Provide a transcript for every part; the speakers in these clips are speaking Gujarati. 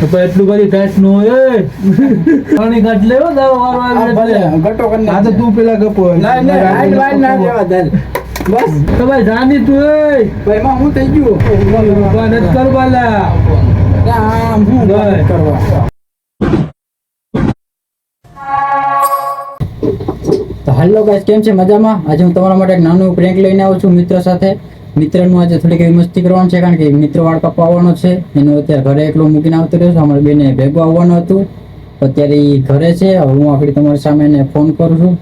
તો એટલું બધી ટાઈટ નો હોય પાણી કાઢ લેવો દારો વારો આવે ગટો કરી આ તો તું પેલા ગપો ના જવા દે બસ તો ભાઈ જાની તું ભાઈ માં હું થઈ ગયું નથી કરવાલા આમ હું કરવા તો હેલો ગાઈસ, કેમ છે? મજામાં? આજે હું તમારા માટે એક નાનું પ્રેન્ક લઈને આવ્યો છું મિત્ર સાથે. મિત્રનું આજે થોડીક એવી મસ્તી કરવાની છે, કારણ કે મિત્ર વાળ કાપવા આવવાનો છે. એનો અત્યારે ઘરે એકલો મૂકીને આવતો રહ્યો છું. અમારી બેને ભેગું આવવાનું હતું, અત્યારે એ ઘરે છે. હવે હું આપણી તમારી સામે એને ફોન કરું છું.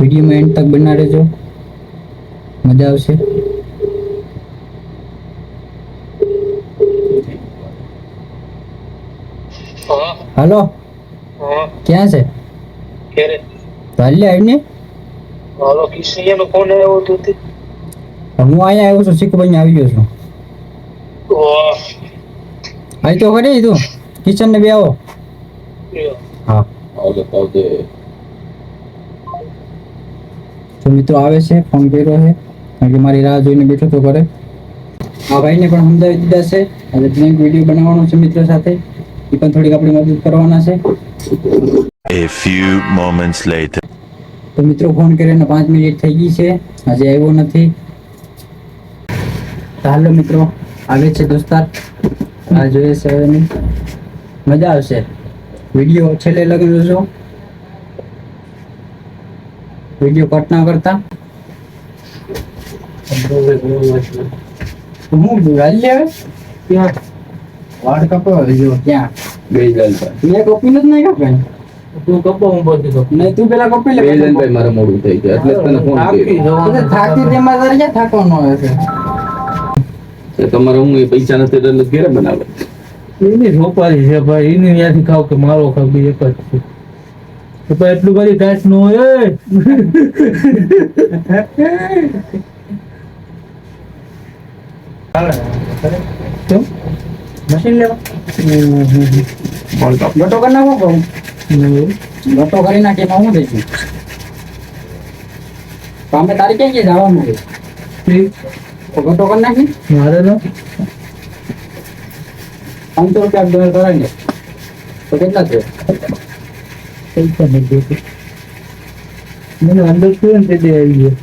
વિડીયોમાં એન્ડ તક બના રહેજો, મજા આવશે. हेलो क्या से કેરે હાલે આવીને હાલો કિસિયાનો ફોન આવ્યો તો તે હું અહીંયા આવ્યો છું, શીખભાઈ આવી ગયો છું. વાહ આવી તો ખરી તું કિચન ને બે આવો. હા આવજે. તો મિત્રો આવે છે, ફોન કર્યો છે, કારણ કે મારી રાહ જોઈને બેઠો તો ઘરે. આ ભાઈને પણ સમજાવી દીધા છે. આજે પ્રેન્ક વિડીયો બનાવવાનો છે મિત્ર સાથે, એ પણ થોડીક આપણી મદદ કરવાના છે. A few moments later. તો મિત્રો ફોન કરીને 5 મિનિટ થઈ ગઈ છે, હજી આવ્યો નથી. હાલો મિત્રો, આવે છે દોસ્તાર, આ જોઈએ છે. હવે મજા આવશે. વિડીયો છેલ્લે લગી જોજો, વિડીયો કટ ના કરતા. હું ગાલી આવે ત્યાં વાળ કપાવ જો ક્યાં બેજલભાઈ મેં કપી નથી નહીં કપાય. તું કપો હું બોલતી તો નહીં તું પેલા કપી લે. બેજલભાઈ મારે મોડું થઈ ગયું એટલે જ તને ફોન કર્યો. થાકી તેમાં તારે ક્યાં થાકવાનું આવે છે? તો તમારે હું એ પૈસા નથી એટલે ઘેરે બનાવે. એની રોપારી છે ભાઈ, એની ત્યાંથી ખાવ કે મારો ખાવ બે એક જ છે. તો ભાઈ એટલું બધી ટાઈટ નો હોય કેમ મશીન લેવા ગટો કરી નાખો કહું. ગટો કરી નાખી એમાં હું દઈશું. તો અમે તારી ક્યાં ક્યાં જવાનું છે? તો ગટો કરી નાખી મારે ને 500 રૂપિયા ડોલર કરાવી દે તો કેટલા છે? પૈસા નથી દેતી મને અંદર શું ને તે આવી ગયો.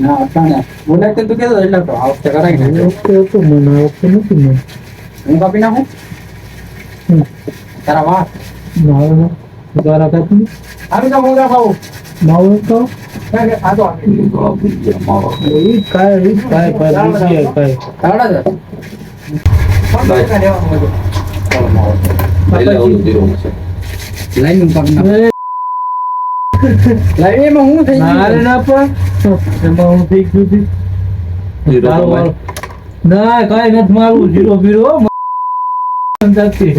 ના અટાણે બોલાય તું કહેતો એટલે તો આ વખતે કરાવી નાખજો. વખતે હતું મને આ વખતે નથી મને હું કાપી નાખું તારા વાત મારે ને દ્વારા કાપી આવી જાવ મોજા ખાવું માવો તો આ તો એ કાંઈ કાંઈ કાંઈ કાઢા છે એટલે ઓલું દેવું છે. લાઈન કાપી નાખ. લાઈન એમાં હું થઈ મારે ગયું? ના પણ એમાં હું થઈ ગયું હતી. જીરો તારું તમારે. વાળું. ના કાંઈ નથી મારું જીરો બીરો જાતી.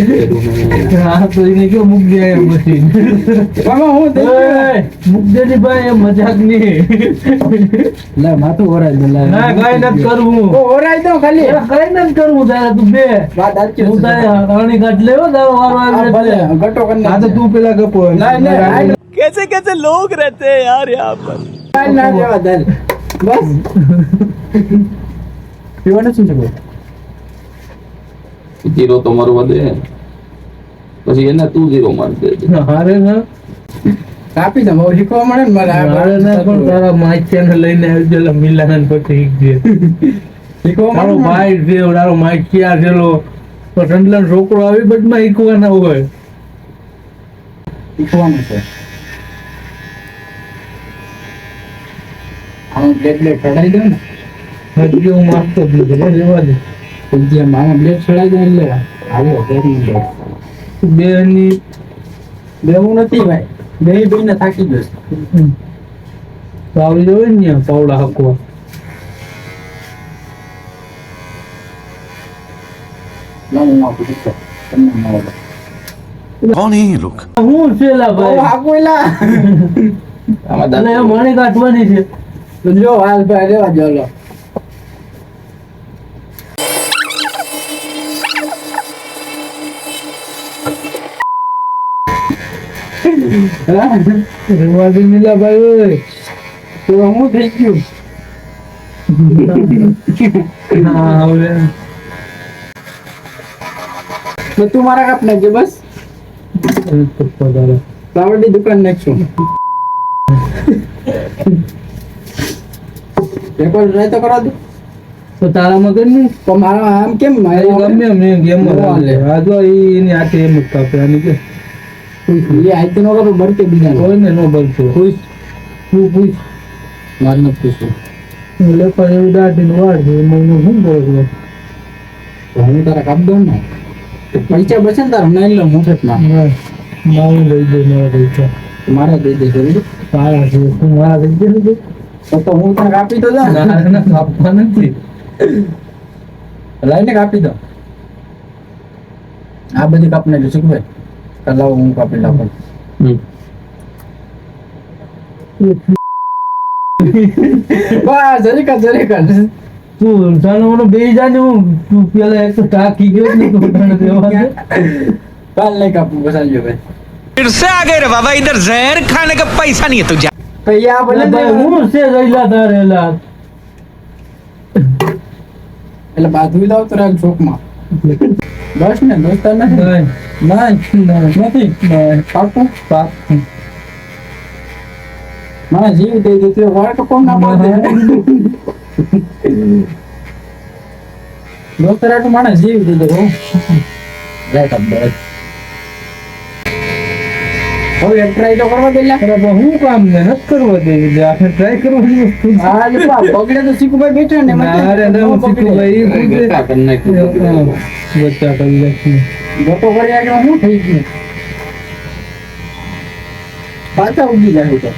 હા તો એને કયો મૂક દે એમ મશીન. એમાં હું થઈ ગયું? મૂક દે ની ભાઈ એમ મજાક નહીં. લે માથું ઓરાઈ દે. ના કાંઈ નથી કરવું. ઓ ઓરાઈ દો ખાલી. કાંઈ નથી કરવું તારે તું બે વાત આજ હું તારે પાણી કાઢ લેવો તારો વારો આવે એટલે. ગટો કરી આ તો તું પેલા ગપો कैसे कैसे लोग रहते हैं यार यहाँ पर ના જવા દે બસ પીવાનું શું છે? જીરો તો મારો વધે પછી એને તું જીરો મારી દેજે. હારે ના કાપી દે બહુ શીખવા મળે ને મારે ના પણ તારા માઇક ને લઈને આવી ગયેલા મિલાન પછી શીખજે. શીખવા તારો મળે ભાઈ છે તારો માઇક ક્યાં છેલો તો ઠંડલા છોકરો આવી બધમાં શીખવાના હોય. શીખવાનું છે. આમાં બ્લેડ ચડાઈ દો ને. હજી હું માગતો જ નથી રેવા દે. જેમ આમાં બ્લેડ ચડાઈ દો એટલે આવ્યો બેરી બ્લેડ. બે ની બેવું નથી ભાઈ, બે ને થાકી જશે. તો આવી જવાય ને ત્યાં પાવડા હાંકવા. હું આપું છું તમને મળો. कौन है ये लोग? હું છે લા બહુ ભાઈ હાકવેલા. આમાં અને દાંત મણી કાઢવાની છે. તો જો હાલ ભાઈ રેવા જો લો. રેવા દે મિલા ભાઈ ઓય. તો હું થઈ ગયું હા હવે તો તું મારા કાપ નાખજે બસ કાવડી દુકાન નાખશું પેપર ટ્રાય તો કરા દે તો તારા મગજ ની તો મારા આમ કેમ ગમે એમ ગેમ લે આ જો એની હાથે એમ જ કાપે આની કે એ આઈતો નો કરો બરકે બીજા કોઈને નો બનતો પૂછ તું પૂછ માર ન પૂછું એટલે પણ એવું દાઢી નું વાળ છે એમાં શું બોલે તો હું તારા કાપ દઉં ને પૈસા બચે ને તારા નહીં લો મુઠતમાં મારું લઈ દે મારા પૈસા મારા દઈ દે જરૂર સારા છે તું મારા લઈ દે તો હું તને કાપી તો જાઉં ના કાપવા નથી લઈને કાપી દો આ બધી કાપ નાખી શું ભાઈ લાવો હું કાપી લાવું બસ જરીકા તું જાનો મને બે જાને હું તું પેલા એક તો ટાકી ગયો ને તું તને દેવા દે કાલ નહીં કાપવું બસ આવજો ભાઈ फिर से आ गए रे बाबा इधर जहर खाने का पैसा नहीं है तुझे પૈયા ભલે ભાઈ હું છે રઈલા તારેલા એટલે બાધું દાવ તો રાખ ચોકમાં બસ ને દોસ્તાર નથી નથી પાકું મારા જીવ દઈ દે તે વાળ કપો ના પાડે દોસ્તાર આટલું મારા જીવ દઈ દે હો રાઈટ અપ બસ હવે ટ્રાય તો કરવા દેલા અરે પણ હું કામ ને નથી કરવા દે આપણે ટ્રાય કરવાની વસ્તુ હા લે પા બગડે તો શીખુભાઈ બેઠો ને અરે ના હું શીખું ભાઈ ગટ્ટા કરી નાખ્યું. બચ્ચા કરી નાખ્યું ગતો કરી આગળ હું થઈ ગયું પાછા ઉગી જાય તો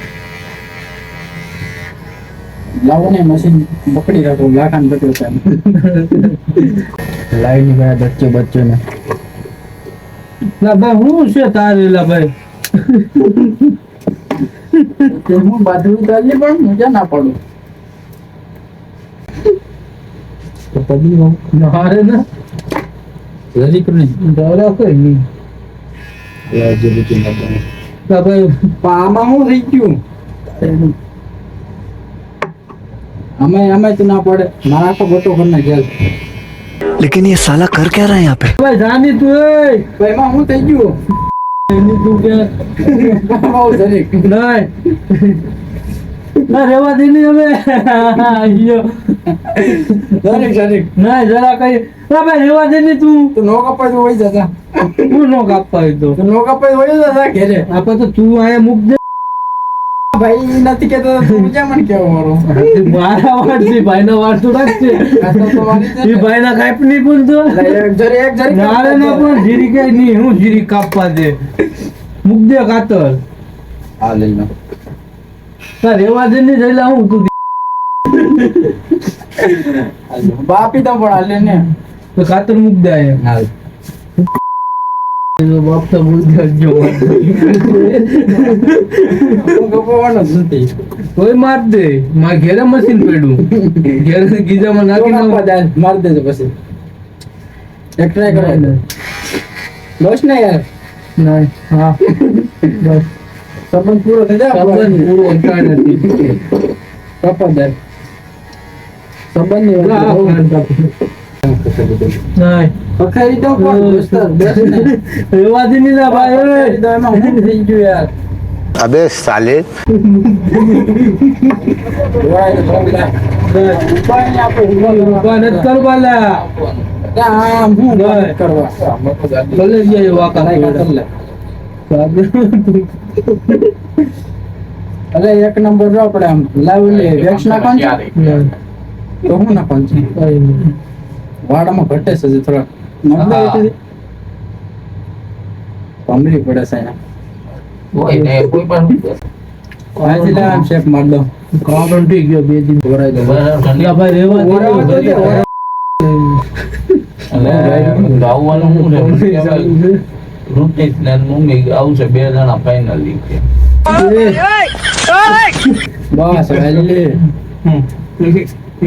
લાવો ને મશીન પકડી રાખો લાખાન બચ્ચો છે લાઈન ગયા બચ્ચો ને ના ભાઈ હું છે તારેલા ભાઈ તે હું બાધું ચાલી પણ મજા ના પડું તો પડી હું મારે ના જરીક નહીં દોરા કોઈ નહીં લાજે બચી ના પડે ના ભાઈ આમાં હું થઈ ગયું અમે તો ના પડે મારા આખો ગોટો કરના ગેલ लेकिन ये साला कर क्या रहा है यहाँ पे? ભાઈ જાની તું એ ભાઈ માં હું થઈ ગયું એની તું કે બહુ જરીક નહીં ના રેવા દે નહીં હવે આયો જરીક ના જરા કઈ ના ભાઈ રેવા દે નહીં તું તો નો કપાય તો વહી જતા હું નો કાપવા હોય તો તો નો કપાય તો વહી જતા ઘેરે આપણે તો તું આયા મૂક દે ભાઈ ઈ નથી કેતો તો તું ક્યાં મને કેવો મારો મારા વાળ છે ભાઈના વાળ તો રાખશે આ તો મારી છે એ ભાઈના કાપ નહીં બોલતો એક જરીક મારે ના પણ જીરી કઈ નહીં હું જીરી કાપવા દે મૂક દે કાતર આ લઈ લો તાર રેવા દે નહીં જઈલા હું તું બાપી તો પણ હાલે ને તો કાતર મૂક દે અહીંયા હાલ એનો બાપ તો બોલ દેજો હું ગપવાનો જ નથી કોઈ માર દે મારા ઘેરે મશીન પડ્યું ઘેરે ગીજામાં નાખી નાખ માર દેજો પછી એક ટ્રાય કરો બસ ને યાર નહીં હા બસ સંબંધ પૂરો થઈ જાય સંબંધ પૂરો થતા નથી કપાદાર સંબંધ ના નહીં પખારી તો પણ દોસ્તાર બસ ને રેવા દે નહીં ના ભાઈ પખારી તો એમાં હું થઈ ગયું યાર अबे साले દોડાય તો થોડા ઉપાય ને આપણે ઉભા નથી કરવાલા આમ હું દોડાય. કરવા ભલે જાય વાકા અરે એક નંબર જો આપણે આમ લાવી વેક્સ નાખવાનું છે તો હું નાખવાનું છે વાડામાં ઘટે છે હજી થોડા નબળાઈ ભમરી પડે છે એને કોઈ ને કોઈ પણ આજે લે આમ શેપ માર દો કામ થઈ ગયો બે દિન દોરાઈ દો ના ભાઈ રેવા દે ગાવાનું હું રૂપીસ ને મમ્મી આવશે 2 જણા ફાઇનલી બસ હાલી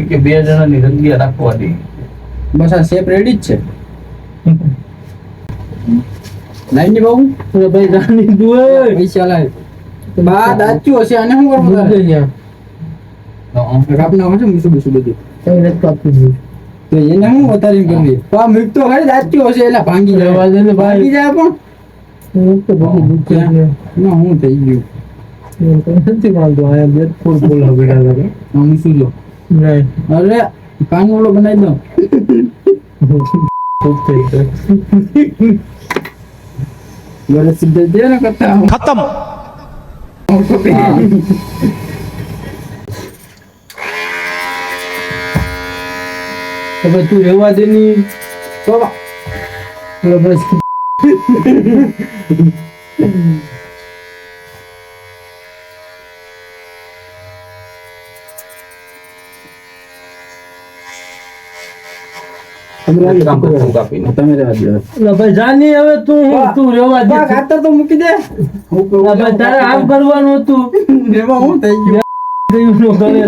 કે 2 જણાની જગ્યા રાખવાની બસ આ શેપ રેડી જ છે લાઈન ની બાબુ અરે ભાઈ જાની તું એ પૈસા લાય બા દાચ્યું હશે આને શું કરવું તારે મુદ્દે ન્યા કાપ નાખો છો મીસું બીસું બધું કઈ નથી કાપી દીધું તો એને હું વધારી કરી પા મીક તો ખરી દાચ્યું હશે એટલે ભાંગી જાય રહેવા દે ને ભાઈ. ભાંગી જાય પણ હું તો બધું દુખે છે ના હું થઈ ગયું હું તો નથી માનતો આયા બે ફૂલ ફૂલ હગડા લાગે હું શું લો નહીં અરે કાન ઓલો બનાવી દો ખૂબ થઈ ગયો ઘરે સીધે દે ને કરતા खत्म હવે તું રહેવા દે ની તો હવે બસ કામ કરતું કાપીને. તમે રહેવા દો એટલે ભાઈ જાની હવે તું રહેવા દે બા ખાતર તો મૂકી દે એટલે ભાઈ તારે આમ કરવાનું હતું એમાં હું થઈ ગયું ગયું નો કરે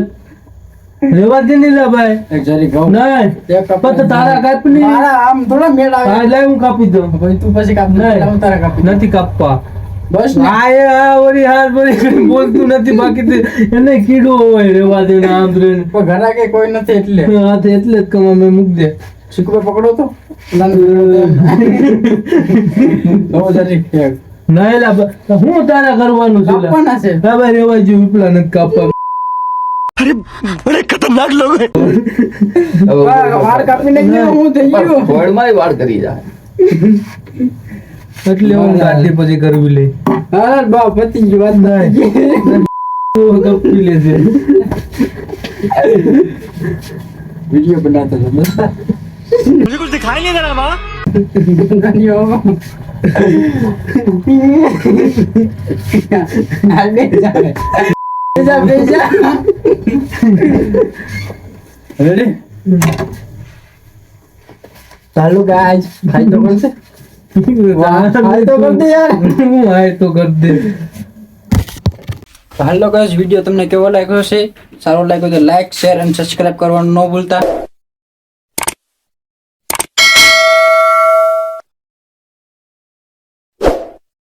રહેવા દે ની લા ભાઈ એક જરી ઘઉં નહીં એક કપ પણ તો તારા કાપની મારા આમ થોડા મેળ આવે હા લઈ હું કાપી દઉં ભાઈ તું પછી કાપ નહીં. હું તારા કાપી દઉં. નથી કાપવા બસ ને આ એ આ ઓરી હાર બોલી કઈ બોલતું નથી બાકી તો એને કીડો હોય રહેવા દે ને આમ રહીને કોઈ ઘરા કે કોઈ નથી એટલે હા તો એટલે જ કમા મેં મૂક દે શીખવે પકડો તો તો જરી એક. નહીં લા ભાઈ, હું તારા કરવાનું છું લા. કાપવાના છે હા ભાઈ રહેવા જો વિપલા નથી કાપવા बड़े खतरनाक लोग हैं હવે બા, વાળ કાપીને ગયો હું થઈ ગયું ફળમાંય વાળ કરી જાય. એટલે હું ગાડી પછી કરવી લે હા બા પતી ગઈ વાત નહીં તું કપી લેજે વિડિયો બનાતો હતો બસ मुझे कुछ दिखाई नहीं दे रहा माँ રેડી ચાલુ ગાઈસ ખાઈ તો બોલશે ખાઈ તો કર દે યાર હું આય તો કર દે હાલો ગાઈસ વિડિયો તમને કેવો લાગ્યો છે સારો લાગ્યો તો લાઈક શેર અને સબસ્ક્રાઇબ કરવાનું ન ભૂલતા